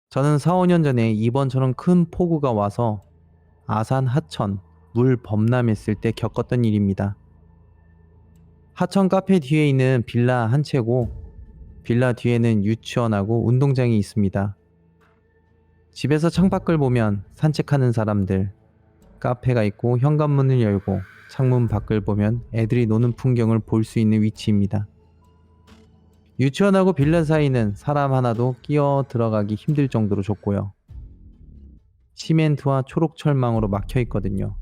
저는 4, 5년 전에 이번처럼 큰 폭우가 와서 아산 하천 물 범람했을 때 겪었던 일입니다. 하천 카페 뒤에 있는 빌라 한 채고 빌라 뒤에는 유치원하고 운동장이 있습니다. 집에서 창밖을 보면 산책하는 사람들, 카페가 있고 현관문을 열고 창문 밖을 보면 애들이 노는 풍경을 볼 수 있는 위치입니다. 유치원하고 빌라 사이는 사람 하나도 끼어 들어가기 힘들 정도로 좁고요. 시멘트와 초록철망으로 막혀 있거든요.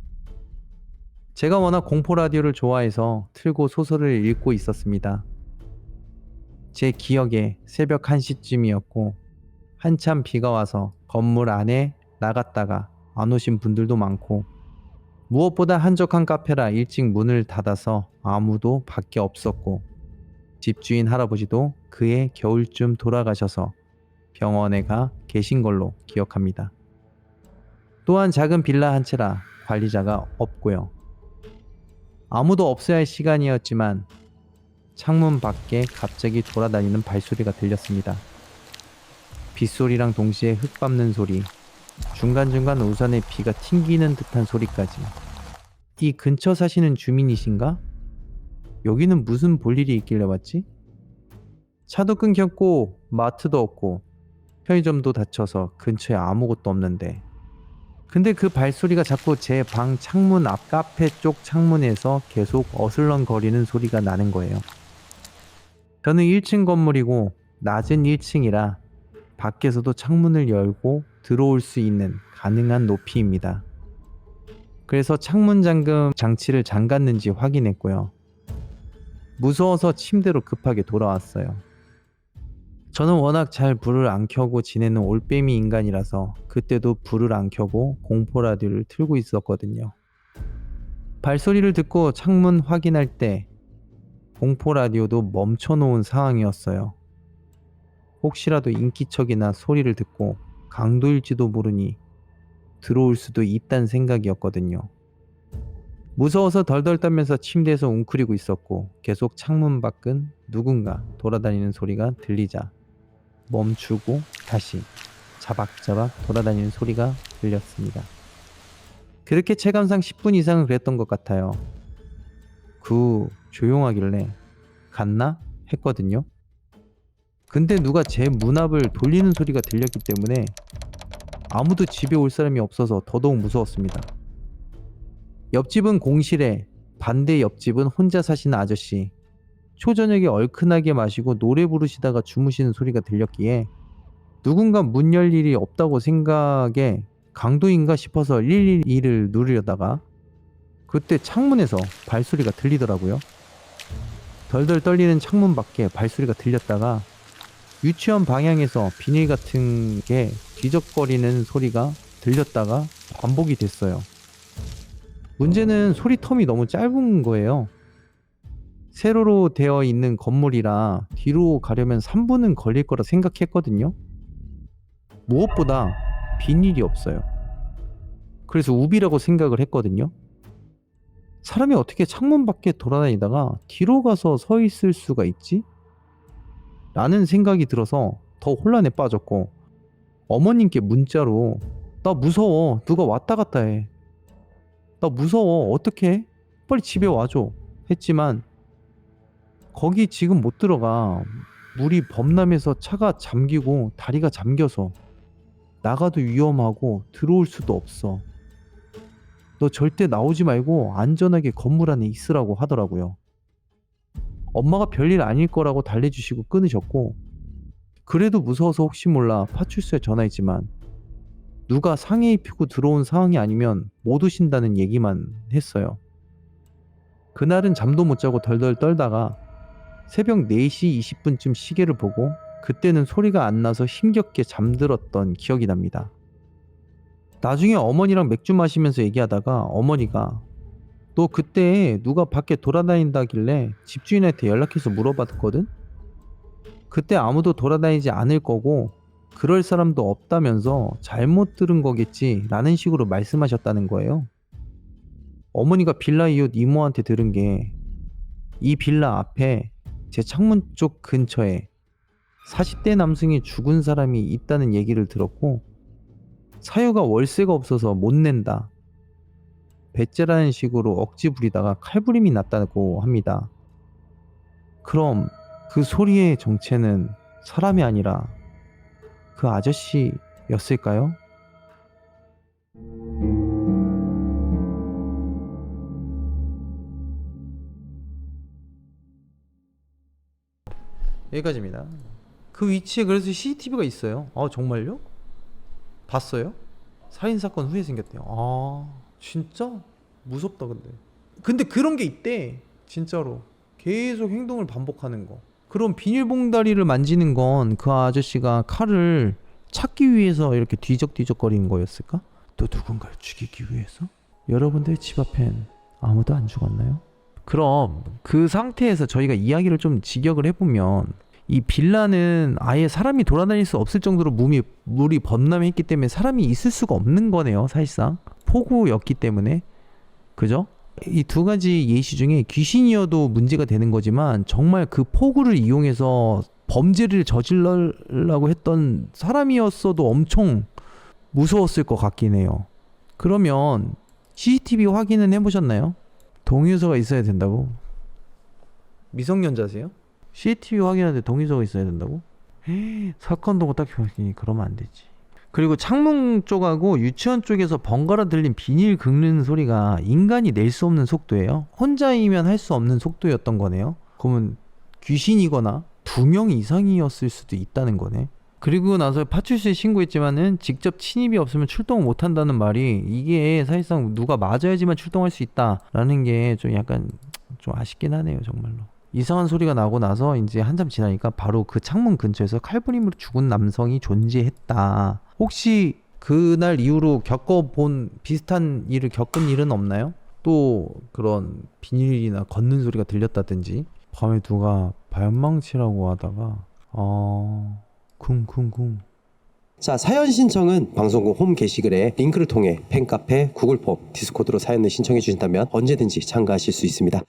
제가 워낙 공포 라디오를 좋아해서 틀고 소설을 읽고 있었습니다. 제 기억에 새벽 1시쯤이었고 한참 비가 와서 건물 안에 나갔다가 안 오신 분들도 많고 무엇보다 한적한 카페라 일찍 문을 닫아서 아무도 밖에 없었고 집주인 할아버지도 그해 겨울쯤 돌아가셔서 병원에 가 계신 걸로 기억합니다. 또한 작은 빌라 한 채라 관리자가 없고요. 아무도 없어야 할 시간이었지만 창문 밖에 갑자기 돌아다니는 발소리가 들렸습니다. 빗소리랑 동시에 흙 밟는 소리, 중간중간 우산에 비가 튕기는 듯한 소리까지. 이 근처 사시는 주민이신가? 여기는 무슨 볼일이 있길래 왔지? 차도 끊겼고 마트도 없고 편의점도 닫혀서 근처에 아무것도 없는데 근데 그 발소리가 자꾸 제 방 창문 앞 카페 쪽 창문에서 계속 어슬렁거리는 소리가 나는 거예요. 저는 1층 건물이고 낮은 1층이라 밖에서도 창문을 열고 들어올 수 있는 가능한 높이입니다. 그래서 창문 잠금 장치를 잠갔는지 확인했고요. 무서워서 침대로 급하게 돌아왔어요. 저는 워낙 잘 불을 안 켜고 지내는 올빼미 인간이라서 그때도 불을 안 켜고 공포 라디오를 틀고 있었거든요. 발소리를 듣고 창문 확인할 때 공포 라디오도 멈춰놓은 상황이었어요. 혹시라도 인기척이나 소리를 듣고 강도일지도 모르니 들어올 수도 있다는 생각이었거든요. 무서워서 덜덜 떨면서 침대에서 웅크리고 있었고 계속 창문 밖은 누군가 돌아다니는 소리가 들리자 멈추고 다시 자박자박 돌아다니는 소리가 들렸습니다. 그렇게 체감상 10분 이상은 그랬던 것 같아요. 조용하길래 갔나? 했거든요. 근데 누가 제 문 앞을 돌리는 소리가 들렸기 때문에 아무도 집에 올 사람이 없어서 더더욱 무서웠습니다. 옆집은 공실에 반대 옆집은 혼자 사시는 아저씨 초저녁에 얼큰하게 마시고 노래 부르시다가 주무시는 소리가 들렸기에 누군가 문 열 일이 없다고 생각에 강도인가 싶어서 112를 누르려다가 그때 창문에서 발소리가 들리더라고요. 덜덜 떨리는 창문 밖에 발소리가 들렸다가 유치원 방향에서 비닐 같은 게 뒤적거리는 소리가 들렸다가 반복이 됐어요. 문제는 소리 텀이 너무 짧은 거예요. 세로로 되어 있는 건물이라 뒤로 가려면 3분은 걸릴 거라 생각했거든요. 무엇보다 비닐이 없어요. 그래서 우비라고 생각을 했거든요. 사람이 어떻게 창문 밖에 돌아다니다가 뒤로 가서 서 있을 수가 있지? 라는 생각이 들어서 더 혼란에 빠졌고 어머님께 문자로 나 무서워 누가 왔다 갔다 해 나 무서워 어떡해 빨리 집에 와줘 했지만 거기 지금 못 들어가 물이 범람해서 차가 잠기고 다리가 잠겨서 나가도 위험하고 들어올 수도 없어 너 절대 나오지 말고 안전하게 건물 안에 있으라고 하더라고요. 엄마가 별일 아닐 거라고 달래주시고 끊으셨고 그래도 무서워서 혹시 몰라 파출소에 전화했지만 누가 상해 입히고 들어온 상황이 아니면 못 오신다는 얘기만 했어요. 그날은 잠도 못 자고 덜덜 떨다가 새벽 4시 20분쯤 시계를 보고 그때는 소리가 안 나서 힘겹게 잠들었던 기억이 납니다. 나중에 어머니랑 맥주 마시면서 얘기하다가 어머니가 너 그때 누가 밖에 돌아다닌다길래 집주인한테 연락해서 물어봤거든? 그때 아무도 돌아다니지 않을 거고 그럴 사람도 없다면서 잘못 들은 거겠지 라는 식으로 말씀하셨다는 거예요. 어머니가 빌라 이웃 이모한테 들은 게 이 빌라 앞에 제 창문 쪽 근처에 40대 남성이 죽은 사람이 있다는 얘기를 들었고 사유가 월세가 없어서 못 낸다. 배째라는 식으로 억지 부리다가 칼부림이 났다고 합니다. 그럼 그 소리의 정체는 사람이 아니라 그 아저씨였을까요? 여기까지입니다. 그 위치에 그래서 CCTV가 있어요. 아 정말요? 봤어요? 살인사건 후에 생겼대요. 아 진짜? 무섭다 근데. 근데 그런 게 있대. 진짜로. 계속 행동을 반복하는 거. 그럼 비닐봉다리를 만지는 건 그 아저씨가 칼을 찾기 위해서 이렇게 뒤적뒤적거리는 거였을까? 또 누군가를 죽이기 위해서? 여러분들 집 앞엔 아무도 안 죽었나요? 그럼 그 상태에서 저희가 이야기를 좀 직역을 해보면 이 빌라는 아예 사람이 돌아다닐 수 없을 정도로 물이 범람했기 때문에 사람이 있을 수가 없는 거네요. 사실상 폭우였기 때문에. 그죠? 이 두 가지 예시 중에 귀신이어도 문제가 되는 거지만 정말 그 폭우를 이용해서 범죄를 저질러려고 했던 사람이었어도 엄청 무서웠을 것 같긴 해요. 그러면 CCTV 확인은 해보셨나요? 동의서가 있어야 된다고? 미성년자세요? CCTV 확인하는데 동의서가 있어야 된다고? 사건 도구 딱 보니 그러면 안 되지. 그리고 창문 쪽하고 유치원 쪽에서 번갈아 들린 비닐 긁는 소리가 인간이 낼 수 없는 속도예요. 혼자이면 할 수 없는 속도였던 거네요. 그러면 귀신이거나 2명 이상이었을 수도 있다는 거네. 그리고 나서 파출소에 신고했지만은 직접 침입이 없으면 출동을 못 한다는 말이 이게 사실상 누가 맞아야지만 출동할 수 있다라는 게 좀 약간 좀 아쉽긴 하네요, 정말로. 이상한 소리가 나고 나서 이제 한참 지나니까 바로 그 창문 근처에서 칼부림으로 죽은 남성이 존재했다. 혹시 그날 이후로 겪어본 비슷한 일을 겪은 일은 없나요? 또 그런 비닐이나 걷는 소리가 들렸다든지 밤에 누가 발망치라고 하다가 쿵쿵쿵. 자, 사연 신청은 방송국 홈 게시글에 링크를 통해 팬카페, 구글폼, 디스코드로 사연을 신청해 주신다면 언제든지 참가하실 수 있습니다.